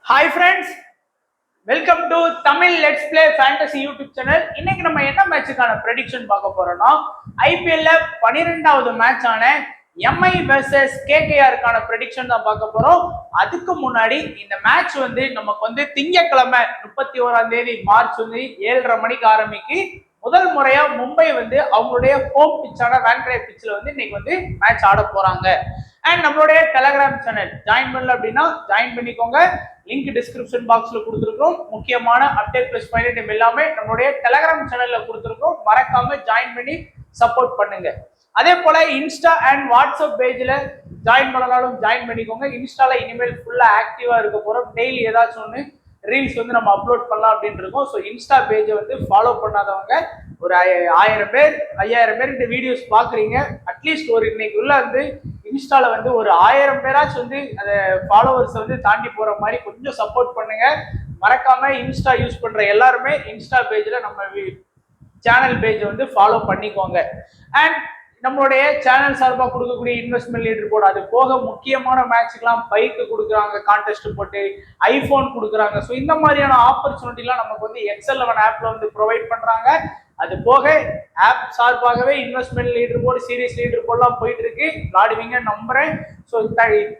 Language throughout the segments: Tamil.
Hi friends, welcome to Tamil let's play fantasy YouTube channel. இன்னைக்கு நம்ம என்ன மேட்சுக்கான ப்ரெடிக்ஷன் பார்க்க போறோம்னா, ஐபிஎல்ல 12வது மேட்ச் ஆன எம்ஐ வெர்சஸ் கேகேஆருக்கான ப்ரெடிக்ஷன் தான் பார்க்க போறோம். அதுக்கு முன்னாடி இந்த மேட்ச் நமக்கு திங்கட்கிழமை 31ஆம் தேதி மார்ச் 7:30 மணிக்கு ஆரம்பிக்கு. முதல் முறையா மும்பை அவங்களுடைய ஹோம் பிச்சான வான்கடே பிச்சில் இன்னைக்கு மேட்ச் ஆட போறாங்க. அண்ட் நம்மளுடைய டெலகிராம் சேனல் ஜாயின் பண்ணல அப்படின்னா ஜாயின் பண்ணிக்கோங்க. லிங்க் டிஸ்கிரிப்ஷன் பாக்ஸ்ல கொடுத்துருக்கோம். முக்கியமான அப்டேட் பிளஸ் பயணிட்டம் எல்லாமே நம்மளுடைய டெலகிராம் சேனல்ல கொடுத்துருக்கோம். மறக்காம ஜாயின் பண்ணி சப்போர்ட் பண்ணுங்க. அதே போல இன்ஸ்டா அண்ட் வாட்ஸ்அப் பேஜ்ல ஜாயின் பண்ணனாலும் ஜாயின் பண்ணிக்கோங்க. இன்ஸ்டால இனிமேல் ஃபுல்லா ஆக்டிவா இருக்க போறோம். டெய்லி ஏதாச்சும் ஒன்று ரீல்ஸ் நம்ம அப்லோட் பண்ணலாம் அப்படின்னு இருக்கோம். ஸோ இன்ஸ்டா பேஜை ஃபாலோ பண்ணாதவங்க ஒரு 1000 பேர் 5000 பேர் இந்த வீடியோஸ் பாக்குறீங்க. அட்லீஸ்ட் ஒரு இன்னைக்கு உள்ள இன்ஸ்டால ஒரு 1000 பேராச்சும் அந்த ஃபாலோவர்ஸ் தாண்டி போற மாதிரி கொஞ்சம் சப்போர்ட் பண்ணுங்க. மறக்காம இன்ஸ்டா யூஸ் பண்ற எல்லாருமே இன்ஸ்டா பேஜ்ல நம்ம சேனல் பேஜை ஃபாலோ பண்ணிக்கோங்க. அண்ட் நம்மளுடைய சேனல் சார்பாக கொடுக்கக்கூடிய இன்வெஸ்ட்மெண்ட் லீடர் போர்டு, அது போக முக்கியமான மேட்சுக்கெல்லாம் பைக்கு கொடுக்குறாங்க, கான்டெஸ்ட் போட்டு ஐபோன் கொடுக்குறாங்க. ஸோ இந்த மாதிரியான ஆப்பர்ச்சுனிட்டிலாம் நமக்கு எக்ஸல்11 ஆப்ல ப்ரொவைட் பண்றாங்க. அது போக ஆப் சார்பாகவே investment leader board, series leader போர்டுலாம் போயிட்டு இருக்கு. விளாடுவீங்க நம்புறேன். ஸோ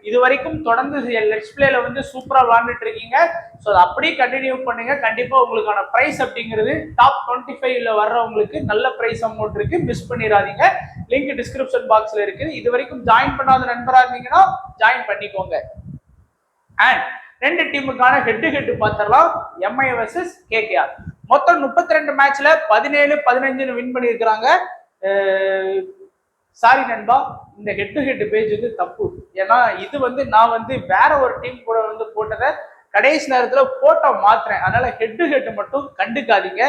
இது வரைக்கும் தொடர்ந்து லெட்ஸ் பிளேல சூப்பரா விளாண்டுட்டு இருக்கீங்க. ஸோ அதை அப்படியே கண்டினியூ பண்ணுங்க. கண்டிப்பா உங்களுக்கான பிரைஸ் அப்படிங்கிறது டாப் 25ல வர்றவங்களுக்கு நல்ல பிரைஸ் அமௌண்ட் இருக்கு. மிஸ் பண்ணிடாதீங்க. லிங்க் டிஸ்கிரிப்ஷன் பாக்ஸ்ல இருக்கு. இது வரைக்கும் ஜாயின் பண்ணாத நண்பரா இருந்தீங்கன்னா ஜாயின் பண்ணிக்கோங்க. அண்ட் ரெண்டு டீமுக்கான ஹெட் ஹெட் பார்த்துடலாம். Mi versus KKR. மொத்தம் 32 மேட்ச்ல 17-15 வின் பண்ணியிருக்கிறாங்க. சாரி நண்பா, இந்த ஹெட் டு ஹெட் பேஜ் தப்பு. ஏன்னா இது நான் வேற ஒரு டீம் கூட போட்டதை கடைசி நேரத்தில் போட்டோ மாத்துறேன். அதனால ஹெட் டு ஹெட் மட்டும் கண்டுக்காதீங்க.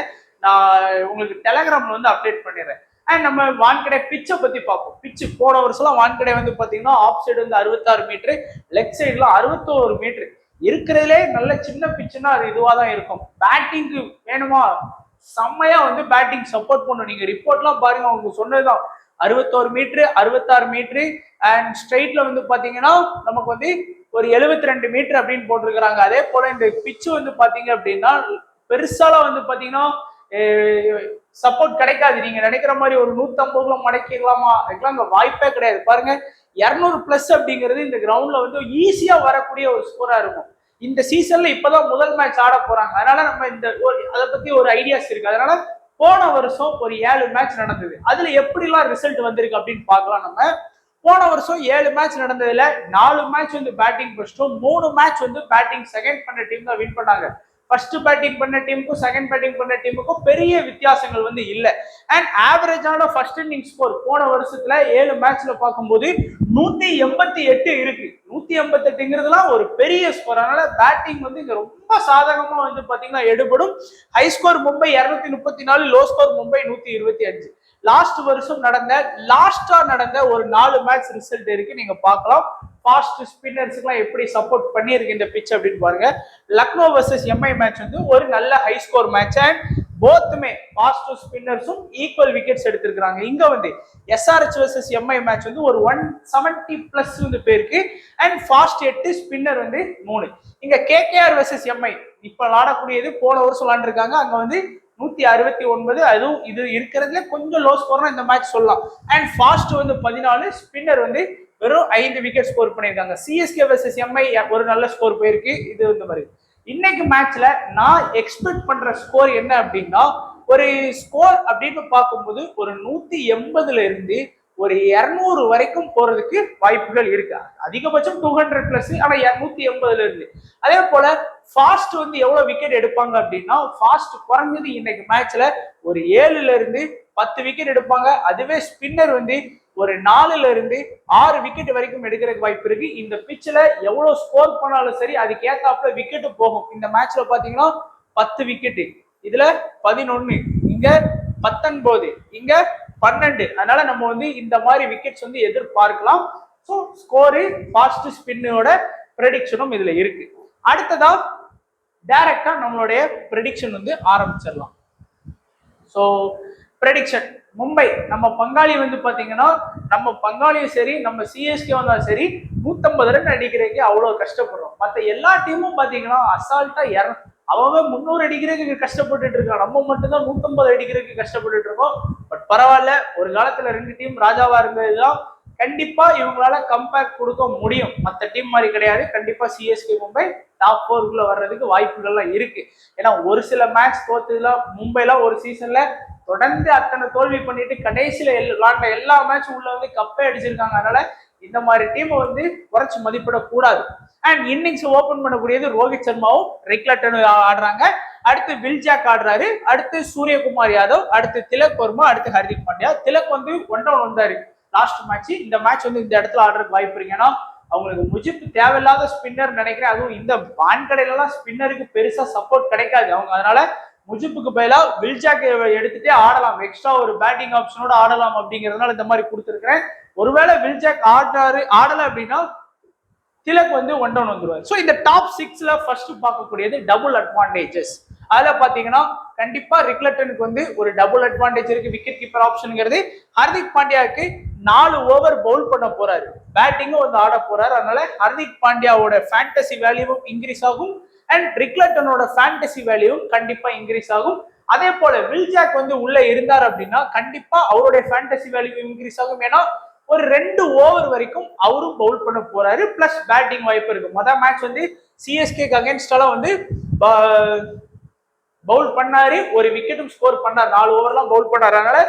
நான் உங்களுக்கு டெலகிராம்ல அப்டேட் பண்ணிடுறேன். அண்ட் நம்ம வான்கடை பிச்சை பத்தி பார்ப்போம். பிச்சு போன வருஷம் வான்கடை பாத்தீங்கன்னா ஆஃப் சைடு 66 மீட்டரு, லெக் சைடுல 61 மீட்டரு. இருக்கிறதுலே நல்ல சின்ன பிச்சுன்னா அது இதுவா தான் இருக்கும். பேட்டிங்க்கு வேணுமா, செம்மையா பேட்டிங் சப்போர்ட் பண்ணும். நீங்க ரிப்போர்ட்லாம் பாருங்க, அவங்க சொன்னதுதான் 61 மீட்டரு, 66 மீட்டரு. அண்ட் ஸ்ட்ரெயிட்ல பாத்தீங்கன்னா நமக்கு ஒரு 72 மீட்டர் அப்படின்னு போட்டிருக்கிறாங்க. அதே போல இந்த பிச்சு பாத்தீங்க அப்படின்னா பெருசால பாத்தீங்கன்னா சப்போர்ட் கிடைக்காது. நீங்க நினைக்கிற மாதிரி ஒரு 150 மடக்கிடலாமா, அங்க வாய்ப்பே கிடையாது. பாருங்க 200+ அப்படிங்கிறது இந்த கிரவுண்ட்ல ஈஸியா வரக்கூடிய ஒரு ஸ்கோரா இருக்கும். இந்த சீசன்ல இப்பதான் முதல் மேட்ச் ஆட போறாங்க. அதனால நம்ம அதை பத்தி ஒரு ஐடியாஸ் இருக்கு. அதனால போன வருஷம் ஒரு 7 மேட்ச் நடந்தது. அதுல எப்படிலாம் ரிசல்ட் வந்திருக்கு அப்படின்னு பார்க்கலாம். நம்ம போன வருஷம் 7 மேட்ச் நடந்ததுல 4 மேட்ச் பேட்டிங் ஃபர்ஸ்டும், 3 மேட்ச் பேட்டிங் செகண்ட் பண்ண டீம் தான் வின் பண்ணாங்க. ஃபர்ஸ்ட் பேட்டிங் பண்ண டீமுக்கும் செகண்ட் பேட்டிங் பண்ண டீமுக்கும் பெரிய வித்தியாசங்கள் இல்லை. அண்ட் ஆவரேஜான ஃபர்ஸ்ட் இன்னிங் ஸ்கோர் போன வருஷத்துல 7 மேட்ச்ல பார்க்கும்போது 188 இருக்கு. 188ங்கிறதுலாம் ஒரு பெரிய ஸ்கோர். அதனால பேட்டிங் இங்க ரொம்ப சாதகமா பாத்தீங்கன்னா எடுபடும். High score Mumbai 234, low score Mumbai 125. Last வருஷம் லாஸ்டா நடந்த ஒரு 4 மேட்ச் ரிசல்ட் இருக்கு, நீங்க பார்க்கலாம். ஃபாஸ்ட் ஸ்பின்னர்ஸ்க்குலாம் எப்படி சப்போர்ட் பண்ணியிருக்கு இந்த பிச் அப்படின்னு பாருங்க. லக்னோ வர்சஸ் எம்ஐ மேட்ச் ஒரு நல்ல ஹை ஸ்கோர் மேட்ச். அண்ட் போத்துமே ஃபாஸ்ட் ஸ்பின்னர்ஸும் ஈக்குவல் விக்கெட்ஸ் எடுத்திருக்காங்க. இங்க எஸ்ஆர்ஹெச் வர்சஸ் எம்ஐ மேட்ச் ஒரு 170+ போயிருக்கு. And fast 8, spinner 3. இங்க கேகேஆர் வர்சஸ் எம்ஐ இப்ப விளாடக்கூடியது போன வருஷம் விளாண்டுருக்காங்க. அங்க 169. அதுவும் இது இருக்கிறதுல கொஞ்சம் லோ ஸ்கோர்னா இந்த மேட்ச் சொல்லலாம். அண்ட் ஃபாஸ்ட் 14, ஸ்பின்னர் வெறும் 5 விக்கெட் ஸ்கோர் பண்ணியிருக்காங்க. சிஎஸ்கே வர்சஸ் எம்ஐ ஒரு நல்ல ஸ்கோர் போயிருக்கு. இது மாதிரி இன்னைக்கு மேட்ச்ல நான் எக்ஸ்பெக்ட் பண்ற ஸ்கோர் என்ன அப்படின்னா, ஒரு ஸ்கோர் அப்படின்னு பார்க்கும்போது ஒரு 180ல இருந்து ஒரு 200 வரைக்கும் போறதுக்கு வாய்ப்புகள் இருக்கு. அதிகபட்சம் 200+, ஆனா 180ல இருந்து. அதே போல ஃபாஸ்ட் எவ்வளவு விக்கெட் எடுப்பாங்க அப்படின்னா, ஃபாஸ்ட் குறைஞ்சது இன்னைக்கு மேட்ச்ல ஒரு 7ல இருந்து 10 விக்கெட் எடுப்பாங்க. அதுவே ஸ்பின்னர் ஒரு 4ல இருந்து 6 விக்கெட் வரைக்கும் எடுக்கிறதுக்கு வாய்ப்பு இருக்கு. இந்த பிச்சில் எவ்வளவு ஸ்கோர் பண்ணாலும் சரி அதுக்கு ஏத்தாப்புல விக்கெட் போகும். இந்த மேட்ச்ல பாத்தீங்கன்னா 10 விக்கெட், இதுல 11, இங்க 19, இங்க 12. அதனால நம்ம இந்த மாதிரி விக்கெட்ஸ் எதிர்பார்க்கலாம். ஸோ ஸ்கோரு ஃபாஸ்ட் ஸ்பின்னோட ப்ரெடிக்ஷனும் இதுல இருக்கு. அடுத்ததா டைரக்டா நம்மளுடைய ப்ரெடிக்ஷன் ஆரம்பிச்சிடலாம். ஸோ ப்ரெடிக்ஷன் மும்பை நம்ம பங்காளி வந்து பாத்தீங்கன்னா நம்ம பங்காளியும் சரி நம்ம சிஎஸ்கே வந்தாலும் சரி 150 ரன் அடிக்கிறதுக்கு அவ்வளவு கஷ்டப்படுறோம். மற்ற எல்லா டீமும் பாத்தீங்கன்னா அசால்ட்டா அவங்க 300 அடிக்கிறதுக்கு கஷ்டப்பட்டுட்டு இருக்காங்க. நம்ம மட்டும்தான் 150 அடிக்கிறதுக்கு கஷ்டப்பட்டுட்டு இருக்கோம். பட் பரவாயில்ல, ஒரு காலத்துல 2 டீம் ராஜாவா இருந்ததுதான். கண்டிப்பா இவங்களால கம்பேக் கொடுக்க முடியும். மற்ற டீம் மாதிரி கிடையாது. கண்டிப்பா சிஎஸ்கே மும்பை டாப் 4 வர்றதுக்கு வாய்ப்புகள்லாம் இருக்கு. ஏன்னா ஒரு சில மேட்ச் தோத்துலாம் மும்பைலாம் ஒரு சீசன்ல தொடர்ந்து அத்தனை தோல்வி பண்ணிட்டு கடைசியில விளாண்ட எல்லா மேட்சும் உள்ள வந்து கப்பே அடிச்சிருக்காங்க. அதனால இந்த மாதிரி டீமை வந்து குறைச்சு மதிப்பிடக்கூடாது. அண்ட் இன்னிங்ஸ் ஓபன் பண்ணக்கூடியது ரோஹித் சர்மாவும் ரிக்லட்டன் ஆடுறாங்க. அடுத்து வில்ஜாக் ஆடுறாரு. அடுத்து சூரியகுமார் யாதவ், அடுத்து திலக் வர்மா, அடுத்து ஹர்திக் பாண்டியா. திலக் வந்து 1 down வந்தாரு லாஸ்ட் மேட்ச். இந்த மேட்ச் வந்து இந்த இடத்துல ஆடுறதுக்கு வாய்ப்பு இருக்கு. ஏன்னா அவங்களுக்கு முஜிப் தேவையில்லாத ஸ்பின்னர் நினைக்கிறேன். அதுவும் இந்த வான்கடையில எல்லாம் ஸ்பின்னருக்கு பெருசா சப்போர்ட் கிடைக்காது அவங்க. அதனால முஜிப்புக்கு பதிலா வில்ஜாக் எடுத்துட்டே ஆடலாம், எக்ஸ்ட்ரா ஒரு பேட்டிங் ஆப்ஷனோட ஆடலாம் அப்படிங்கிறதுனால இந்த மாதிரி கொடுத்துருக்கிறேன். ஒருவேளை வில்ஜாக் ஆடல அப்படின்னா திலக் வந்து 1 down வந்துருவாரு. ஸோ இந்த டாப் 6ல ஃபர்ஸ்ட் பார்க்கக்கூடியது டபுள் அட்வான்டேஜஸ். அதுல பாத்தீங்கன்னா கண்டிப்பா ரிக்லட்டனுக்கு வந்து ஒரு டபுள் அட்வான்டேஜ் இருக்கு. விக்கெட் கீப்பர் ஆப்ஷனுங்கிறது ஹர்திக் பாண்டியாவுக்கு 4 ஓவர் பவுல் பண்ண போறாரு, பேட்டிங்கும் வந்து ஆட போறாரு. அதனால ஹர்திக் பாண்டியாவோட ஃபேண்டசி வேல்யூவும் இன்க்ரீஸ் ஆகும் அண்ட் ரிக்லட்டனோட ஃபேண்டசி வேல்யூவும் கண்டிப்பா இன்க்ரீஸ் ஆகும். அதே போல வில்ஜாக் வந்து உள்ள இருந்தார் அப்படின்னா கண்டிப்பா அவருடைய ஃபேண்டசி வேல்யூ இன்க்ரீஸ் ஆகும். ஏன்னா ஒரு 2 ஓவர் வரைக்கும் அவரும் பவுல் பண்ண போறாரு, பிளஸ் பேட்டிங் வாய்ப்பு இருக்கு. மொதல் மேட்ச் வந்து சிஎஸ்கேக்கு அகேன்ஸ்டாலாம் வந்து பவுல் பண்ணாரு, ஒரு விக்கெட்டும் ஸ்கோர் பண்ணார், 4 ஓவர்லாம் பவுல் பண்ணாரு. அதனால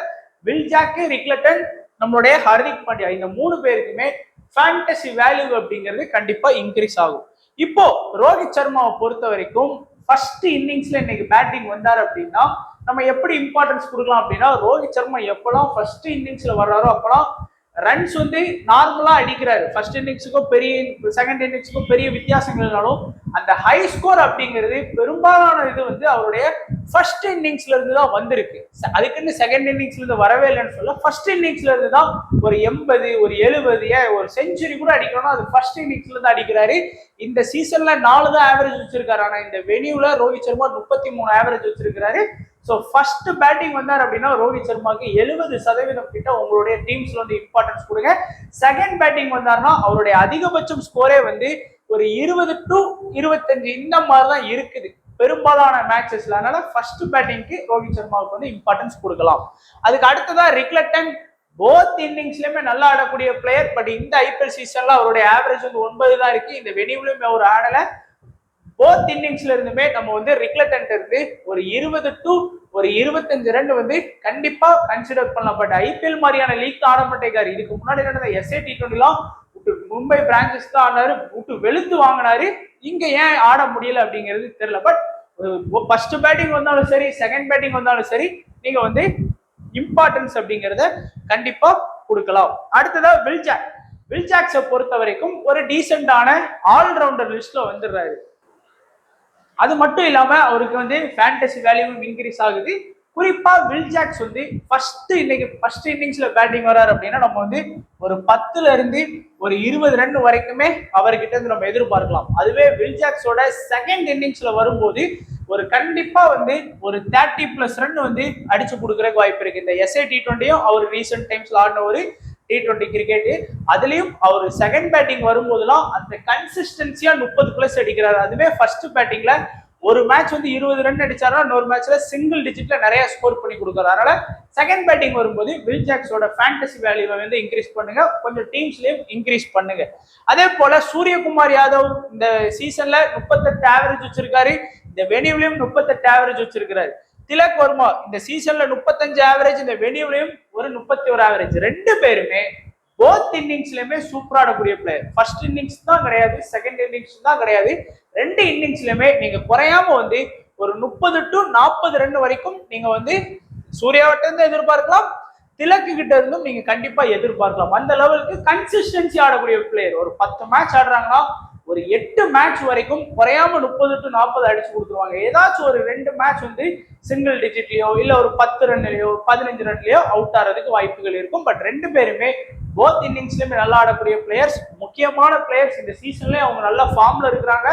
வில்ஜாக், ரிக்லட்டன், நம்மளுடைய ஹர்திக் பாண்டியா இந்த 3 பேருக்குமே ஃபேண்டசி வேல்யூ அப்படிங்கிறது கண்டிப்பா இன்க்ரீஸ் ஆகும். இப்போ ரோஹித் சர்மாவை பொறுத்த வரைக்கும் ஃபர்ஸ்ட் இன்னிங்ஸ்ல இன்னைக்கு பேட்டிங் வந்தார் அப்படின்னா நம்ம எப்படி இம்பார்ட்டன்ஸ் கொடுக்கலாம் அப்படின்னா, ரோஹித் சர்மா எப்பெல்லாம் ஃபர்ஸ்ட் இன்னிங்ஸ்ல வர்றாரோ அப்பெல்லாம் ரன்ஸ் வந்து நார்மலா அடிக்கிறாரு. ஃபர்ஸ்ட் இன்னிங்ஸுக்கும் செகண்ட் இன்னிங்ஸுக்கும் பெரிய வித்தியாசங்கள் இருந்தாலும் அந்த ஹை ஸ்கோர் அப்படிங்கிறது பெரும்பாலான இது வந்து அவருடைய ஃபர்ஸ்ட் இன்னிங்ஸ்ல இருந்து தான் வந்திருக்கு. அதுக்குன்னு செகண்ட் இன்னிங்ஸ்ல இருந்து வரவே இல்லைன்னு சொல்ல, ஃபர்ஸ்ட் இன்னிங்ஸ்ல இருந்து தான் ஒரு 80, ஒரு 70, ஒரு செஞ்சுரி கூட அடிக்கணும், அது ஃபர்ஸ்ட் இன்னிங்ஸ்ல இருந்து அடிக்கிறாரு. இந்த சீசன்ல 4 தான் ஆவரேஜ் வச்சிருக்காரு. ஆனா இந்த வெனியூல ரோஹித் சர்மா 33 ஆவரேஜ் வச்சிருக்காரு. ஸோ ஃபர்ஸ்ட் பேட்டிங் வந்தார் அப்படின்னா ரோஹித் சர்மாக்கு 70% கிட்ட உங்களுடைய டீம்ஸ்ல வந்து இம்பார்ட்டன்ஸ் கொடுங்க. செகண்ட் பேட்டிங் வந்தார்னா அவருடைய அதிகபட்சம் ஸ்கோரே வந்து ஒரு 20 to 25 இந்த மாதிரி தான் இருக்குது பெரும்பாலான மேட்சஸ்ல. அதனால ஃபர்ஸ்ட் பேட்டிங்க்கு ரோஹித் சர்மாவுக்கு வந்து இம்பார்ட்டன்ஸ் கொடுக்கலாம். அதுக்கு அடுத்ததான் ரிக்லட்டன் போத் இன்னிங்ஸ்லயுமே நல்லா ஆடக்கூடிய பிளேயர். பட் இந்த ஐபிஎல் சீசன்ல அவருடைய ஆவரேஜ் வந்து 9 தான் இருக்கு. இந்த வெனியூலயுமே அவர் ஆடல. போத் இன்னிங்ஸ்ல இருந்துமே நம்ம வந்து ரிக்லட்டன் இருந்து ஒரு 20 to 25 ரன் வந்து கண்டிப்பா கன்சிடர் பண்ணலாம். பட் ஐபிஎல் மாதிரியான லீக் ஆட மாட்டேங்காரு. இதுக்கு முன்னாடி நடந்த SA T20 மும்பை பிரான்சஸ் தான் ஆனாரு, விட்டு வெளுத்து வாங்கினாரு. இங்க ஏன் ஆட முடியல அப்படிங்கிறது தெரியல. பட் ஃபர்ஸ்ட் பேட்டிங் வந்தாலும் சரி, செகண்ட் பேட்டிங் வந்தாலும் சரி, நீங்க வந்து இம்பார்ட்டன்ஸ் அப்படிங்கிறத கண்டிப்பா கொடுக்கலாம். அடுத்ததா வில்ஜாக்ஸை பொறுத்த வரைக்கும் ஒரு டீசென்டான ஆல்ரவுண்டர் லிஸ்ட்ல வந்துடுறாரு. அது மட்டும் இல்லாம அவருக்கு வந்து ஃபேண்டசி வேல்யூவும் இன்க்ரீஸ் ஆகுது. குறிப்பா வில்ஜாக்ஸ் வந்து இன்னைக்கு ஃபர்ஸ்ட் இன்னிங்ஸ்ல பேட்டிங் வராரு அப்படின்னா நம்ம வந்து ஒரு 10ல இருந்து ஒரு 20 ரன் வரைக்குமே அவர்கிட்ட இருந்து நம்ம எதிர்பார்க்கலாம். அதுவே வில்ஜாக்ஸோட செகண்ட் இன்னிங்ஸ்ல வரும்போது ஒரு கண்டிப்பா வந்து ஒரு 30+ ரன் வந்து அடிச்சு கொடுக்கறதுக்கு வாய்ப்பு இருக்கு. இந்த SA T20 அவர் ரீசெண்ட் டைம்ஸ்ல ஆடின ஒரு T20 கிரிக்கெட், அதுலயும் அவர் செகண்ட் பேட்டிங் வரும்போதுலாம் அந்த கன்சிஸ்டன்சியா 30+ அடிக்கிறாரு. அதுவே ஃபர்ஸ்ட் பேட்டிங்ல ஒரு மேட்ச் வந்து 20 ரன் அடிச்சாருன்னா இன்னொரு மேட்ச்ல சிங்கிள் டிஜிட்ல நிறைய ஸ்கோர் பண்ணி கொடுக்குறாரு. அதனால செகண்ட் பேட்டிங் வரும்போது வில்ஜாக்ஸோட ஃபேண்டசி வேல்யூவை வந்து இன்க்ரீஸ் பண்ணுங்க, கொஞ்சம் டீம்ஸ்லயும் இன்க்ரீஸ் பண்ணுங்க. அதே போல சூரியகுமார் யாதவ் இந்த சீசன்ல 38 ஆவரேஜ் வச்சிருக்காரு, இந்த வெனியூலயும் 38 ஆவரேஜ் வச்சிருக்காரு. திலக் வர்மா இந்த சீசன்ல 35 ஆவரேஜ், இந்த வெனியூலயும் ஒரு 31 ஆவரேஜ். 2 பேருமே போத் இன்னிங்ஸ்லயுமே சூப்பரா ஆடக்கூடிய பிளேயர். ஃபர்ஸ்ட் இன்னிங்ஸ் தான் கிடையாது, செகண்ட் இன்னிங்ஸ் தான் கிடையாது, 2 இன்னிங்ஸ்லயுமே நீங்க குறையாம வந்து ஒரு 30 to 40 ரன் வரைக்கும் நீங்க வந்து சூர்யாவிட்ட இருந்து எதிர்பார்க்கலாம், திலக்கு கிட்ட இருந்தும் நீங்க கண்டிப்பா எதிர்பார்க்கலாம். அந்த லெவலுக்கு கன்சிஸ்டன்சி ஆடக்கூடிய பிளேயர். ஒரு 10 மேட்ச் ஆடுறாங்கன்னா ஒரு 8 மேட்ச் வரைக்கும் குறையாம 30 to 40 அடிச்சு கொடுத்துருவாங்க. ஏதாச்சும் ஒரு 2 மேட்ச் வந்து சிங்கிள் டிஜிட்லயோ இல்ல ஒரு 10 ரன்லயோ 15 ரன்லயோ அவுட் ஆறதுக்கு வாய்ப்புகள் இருக்கும். பட் 2 பேருமே போத் இன்னிங்ஸ்லயுமே நல்லா ஆடக்கூடிய பிளேயர்ஸ், முக்கியமான பிளேயர்ஸ். இந்த சீசன்லயே அவங்க நல்ல ஃபார்ம்ல இருக்கிறாங்க.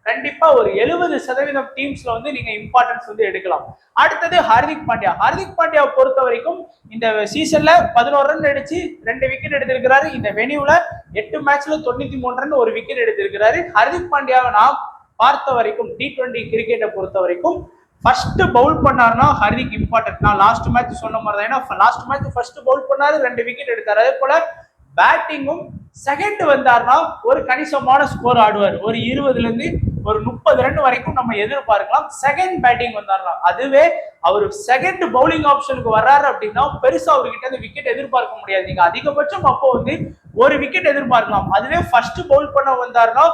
கண்டிப்பா ஒரு 70% டீம்ஸ்ல வந்து நீங்க இம்பார்ட்டன்ஸ் வந்து எடுக்கலாம். அடுத்தது ஹார்திக் பாண்டியா. ஹார்திக் பாண்டியாவை பொறுத்த வரைக்கும் இந்த சீசன்ல 11 ரன் அடிச்சு 2 விக்கெட் எடுத்திருக்கிறாரு. இந்த வெனியூல 8 மேட்ச்ல 93 ரன் ஒரு விக்கெட் எடுத்திருக்கிறாரு. ஹார்திக் பாண்டியாவை நான் பார்த்த வரைக்கும் T20 கிரிக்கெட்டை பொறுத்த வரைக்கும் ஃபர்ஸ்ட் பவுல் பண்ணாருன்னா ஹார்திக் இம்பார்ட்டன்ட். நான் லாஸ்ட் மேட்ச் சொன்ன மாதிரி தான். ஏன்னா லாஸ்ட் மேட்ச் ஃபர்ஸ்ட் பவுல் பண்ணாரு, 2 விக்கெட் எடுத்தாரு. அதே போல பேட்டிங்கும் செகண்ட் வந்தாருன்னா ஒரு கணிசமான ஸ்கோர் ஆடுவார். ஒரு 20ல இருந்து ஒரு 30 ரன் வரைக்கும் நம்ம எதிர்பார்க்கலாம். செகண்ட் பேட்டிங் வந்தாருன்னா, அதுவே அவர் செகண்ட் பவுலிங் ஆப்ஷனுக்கு வர்றாரு அப்படின்னா பெருசா அவர்கிட்ட இருந்து விக்கெட் எதிர்பார்க்க முடியாது. நீங்க அதிகபட்சம் அப்போ வந்து ஒரு விக்கெட் எதிர்பார்க்கலாம். அதுவே ஃபர்ஸ்ட் பவுல் பண்ண வந்தாருன்னா